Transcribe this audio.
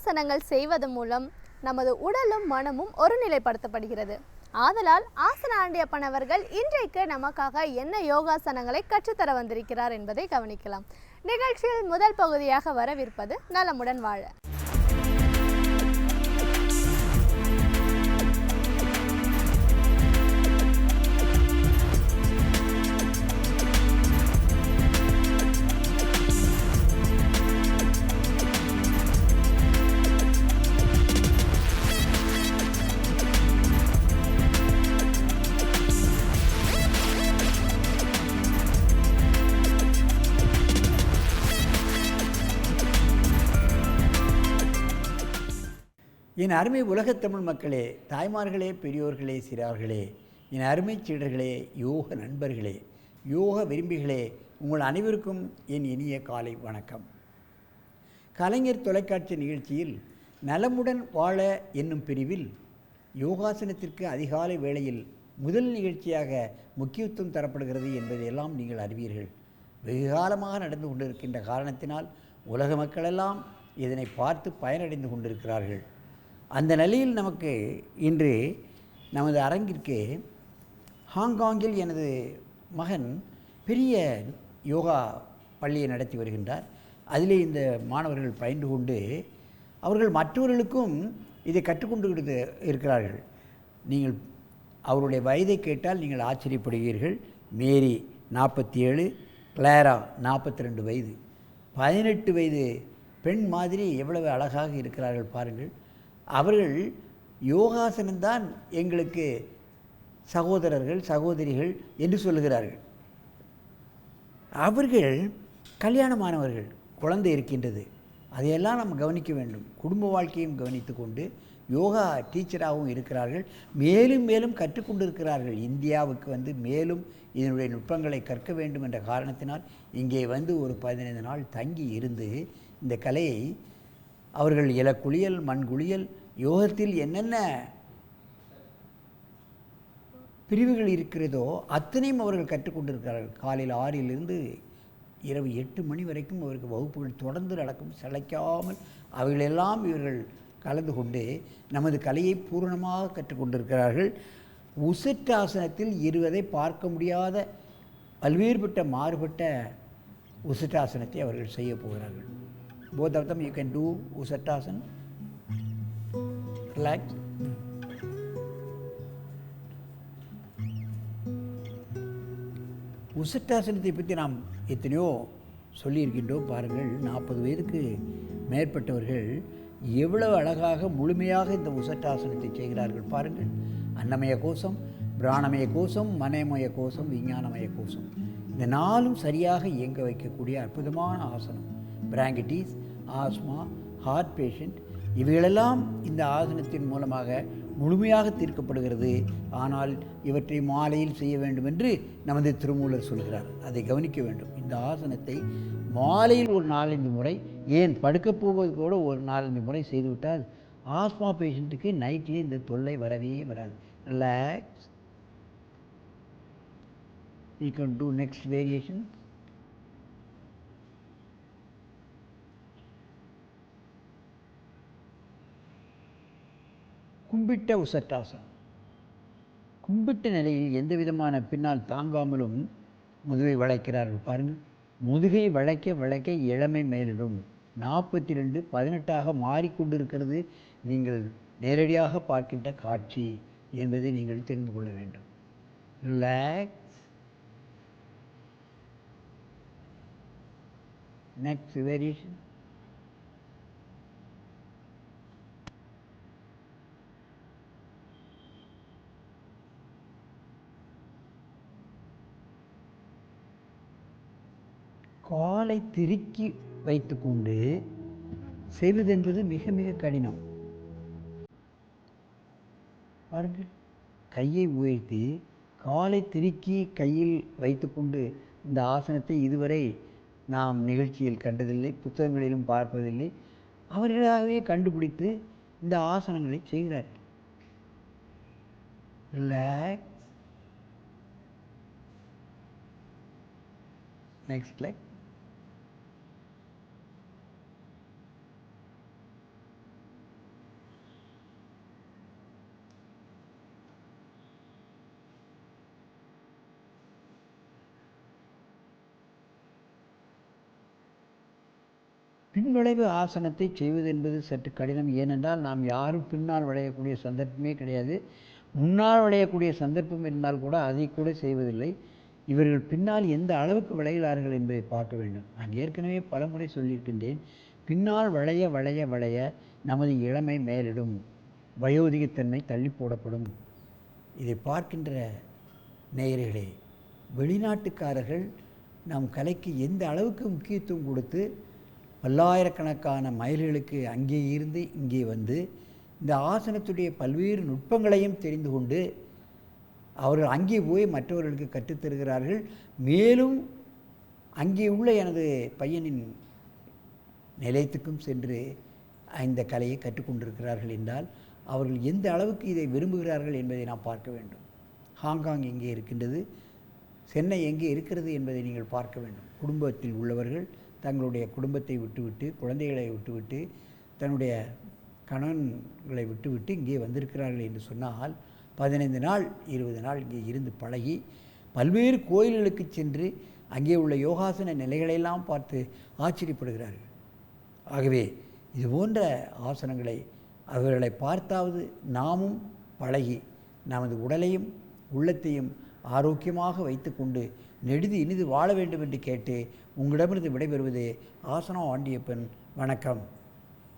யோகாசனங்கள் செய்வது மூலம் நமது உடலும் மனமும் ஒருநிலைப்படுத்தப்படுகிறது. ஆதலால் ஆசன ஆண்டியப்பன் அவர்கள் இன்றைக்கு நமக்காக என்ன யோகாசனங்களை கற்றுத்தர வந்திருக்கிறார் என்பதை கவனிக்கலாம். நிகழ்ச்சியில் முதல் பகுதியாக வரவிருப்பது நலமுடன் வாழ. என் அருமை உலகத் தமிழ் மக்களே, தாய்மார்களே, பெரியோர்களே, சிறார்களே, என் அருமை சீடர்களே, யோக நண்பர்களே, யோக விரும்பிகளே, உங்கள் அனைவருக்கும் என் இனிய காலை வணக்கம். கலைஞர் தொலைக்காட்சி நிகழ்ச்சியில் நலமுடன் வாழ என்னும் பிரிவில் யோகாசனத்திற்கு அதிகாலை வேளையில் முதல் நிகழ்ச்சியாக முக்கியத்துவம் தரப்படுகிறது என்பதையெல்லாம் நீங்கள் அறிவீர்கள். வெகுகாலமாக நடந்து கொண்டிருக்கின்ற காரணத்தினால் உலக மக்களெல்லாம் இதனை பார்த்து பயனடைந்து கொண்டிருக்கிறார்கள். அந்த நிலையில் நமக்கு இன்று நமது அரங்கிற்கு ஹாங்காங்கில் எனது மகன் பெரிய யோகா பள்ளியை நடத்தி வருகின்றார். அதிலே இந்த மாணவர்கள் பயின்று கொண்டு அவர்கள் மற்றவர்களுக்கும் இதை கற்றுக்கொண்டு இருக்கிறார்கள். நீங்கள் அவருடைய வயதை கேட்டால் நீங்கள் ஆச்சரியப்படுவீர்கள். மேரி 47, கிளாரா 42 வயது, 18 வயது பெண் மாதிரி எவ்வளவு அழகாக இருக்கிறார்கள் பாருங்கள். அவர்கள் யோகாசனம்தான் எங்களுக்கு சகோதரர்கள் சகோதரிகள் என்று சொல்லுகிறார்கள். அவர்கள் கல்யாணமானவர்கள், குழந்தை இருக்கின்றது, அதையெல்லாம் நம்ம கவனிக்க வேண்டும். குடும்ப வாழ்க்கையும் கவனித்து கொண்டு யோகா டீச்சராகவும் இருக்கிறார்கள். மேலும் மேலும் கற்றுக்கொண்டு இருக்கிறார்கள். இந்தியாவுக்கு வந்து மேலும் இதனுடைய நுட்பங்களை கற்க வேண்டும் என்ற காரணத்தினால் இங்கே வந்து ஒரு 15 நாள் தங்கி இருந்து இந்த கலையை அவர்கள் இலக்குளியல், மண்குளியல், யோகத்தில் என்னென்ன பிரிவுகள் இருக்கிறதோ அத்தனையும் அவர்கள் கற்றுக்கொண்டிருக்கிறார்கள். காலையில் 6 இரவு 8 மணி வரைக்கும் அவருக்கு வகுப்புகள் தொடர்ந்து நடக்கும், சளைக்காமல் அவைகளெல்லாம் இவர்கள் கலந்து கொண்டு நமது கலையை பூரணமாக கற்றுக்கொண்டிருக்கிறார்கள். உசட்டாசனத்தில் இருவதை பார்க்க முடியாத பல்வேறுபட்ட மாறுபட்ட உசட்டாசனத்தை அவர்கள் செய்ய போகிறார்கள். Both of them you can do Usattasana. Relax. உசட்டாசனத்தை பற்றி நாம் எத்தனையோ சொல்லியிருக்கின்றோம். பாருங்கள், 40 வயதுக்கு மேற்பட்டவர்கள் எவ்வளவு அழகாக முழுமையாக இந்த உசட்டாசனத்தை செய்கிறார்கள் பாருங்கள். அன்னமய கோஷம், பிராணமய கோஷம், மனமய கோஷம், விஞ்ஞானமய கோஷம், இந்த 4ம் சரியாக இயங்க வைக்கக்கூடிய அற்புதமான ஆசனம். பிராங்கிட்டிஸ், ஆஸ்மா, ஹார்ட் பேஷண்ட் இவைகளெல்லாம் இந்த ஆசனத்தின் மூலமாக முழுமையாக தீர்க்கப்படுகிறது. ஆனால் இவற்றை மாலையில் செய்ய வேண்டும் என்று நமது திருமூலர் சொல்கிறார். அதை கவனிக்க வேண்டும். இந்த ஆசனத்தை மாலையில் ஒரு 4-5 முறை, ஏன் படுக்கப் போவது கூட ஒரு 4-5 முறை செய்துவிட்டால் ஆஸ்மா பேஷண்ட்டுக்கு நைட்டிலே இந்த தொல்லை வரவே வராது. Relax. You can do next variation. கும்பிட்ட உசட்டாசனம். கும்பிட்ட நிலையில் எந்த விதமான பின்னால் தாங்காமலும் முதுகை வளைக்கிறார்கள் பாருங்கள். முதுகை வளைக்க வளைக்க இளமை மேலிடும். 42 18ஆக மாறிக்கொண்டிருக்கிறது நீங்கள் நேரடியாக பார்க்கின்ற காட்சி என்பதை நீங்கள் தெரிந்து கொள்ள வேண்டும். ரிலாக்ஸ். Next variation. காலை திருக்கி வைத்துக்கொண்டு செய்வதென்பது மிக மிக கடினம். பாருங்கள், கையை உயர்த்தி காலை திருக்கி கையில் வைத்துக்கொண்டு இந்த ஆசனத்தை இதுவரை நாம் நிகழ்ச்சியில் கண்டதில்லை, புத்தகங்களிலும் பார்ப்பதில்லை. அவர்களாகவே கண்டுபிடித்து இந்த ஆசனங்களை செய்கிறார். ரிலாக்ஸ். Next leg. பின்வளைவு ஆசனத்தை செய்வது என்பது சற்று கடினம். ஏனென்றால் நாம் யாரும் பின்னால் விளையக்கூடிய சந்தர்ப்பமே கிடையாது. முன்னால் விளையக்கூடிய சந்தர்ப்பம் இருந்தால் கூட அதை கூட செய்வதில்லை. இவர்கள் பின்னால் எந்த அளவுக்கு விளைகிறார்கள் என்பதை பார்க்க வேண்டும். நான் ஏற்கனவே பலமுறை சொல்லியிருக்கின்றேன், பின்னால் வளைய வளைய வளைய நமது இளமை மேலிடும், வயோதிகத்தன்மை தள்ளி போடப்படும். இதை பார்க்கின்ற நேயர்களே, வெளிநாட்டுக்காரர்கள் நம் கலைக்கு எந்த அளவுக்கு முக்கியத்துவம் கொடுத்து பல்லாயிரக்கணக்கான மைல்களுக்கு அங்கே இருந்து இங்கே வந்து இந்த ஆசனத்துடைய பல்வேறு நுட்பங்களையும் தெரிந்து கொண்டு அவர்கள் அங்கே போய் மற்றவர்களுக்கு கற்றுத்தருகிறார்கள். மேலும் அங்கே உள்ள எனது பையனின் நிலையத்துக்கும் சென்று இந்த கலையை கற்றுக்கொண்டிருக்கிறார்கள் என்றால் அவர்கள் எந்த அளவுக்கு இதை விரும்புகிறார்கள் என்பதை நாம் பார்க்க வேண்டும். ஹாங்காங் எங்கே இருக்கின்றது, சென்னை எங்கே இருக்கிறது என்பதை நீங்கள் பார்க்க வேண்டும். குடும்பத்தில் உள்ளவர்கள் தங்களுடைய குடும்பத்தை விட்டுவிட்டு, குழந்தைகளை விட்டுவிட்டு, தன்னுடைய கணவன்களை விட்டுவிட்டு இங்கே வந்திருக்கிறார்கள் என்று சொன்னால் 15 நாள் 20 நாள் இங்கே இருந்து பழகி பல்வேறு கோயில்களுக்கு சென்று அங்கே உள்ள யோகாசன நிலைகளையெல்லாம் பார்த்து ஆச்சரியப்படுகிறார்கள். ஆகவே இது போன்ற ஆசனங்களை அவர்களை பார்த்தாவது நாமும் பழகி நமது உடலையும் உள்ளத்தையும் ஆரோக்கியமாக வைத்துக்கொண்டு நெடுது இனிது வாழ வேண்டும் என்று கேட்டு உங்களிடமிருந்து விடைபெறுவது ஆசனம் ஆண்டியப்பன். வணக்கம்.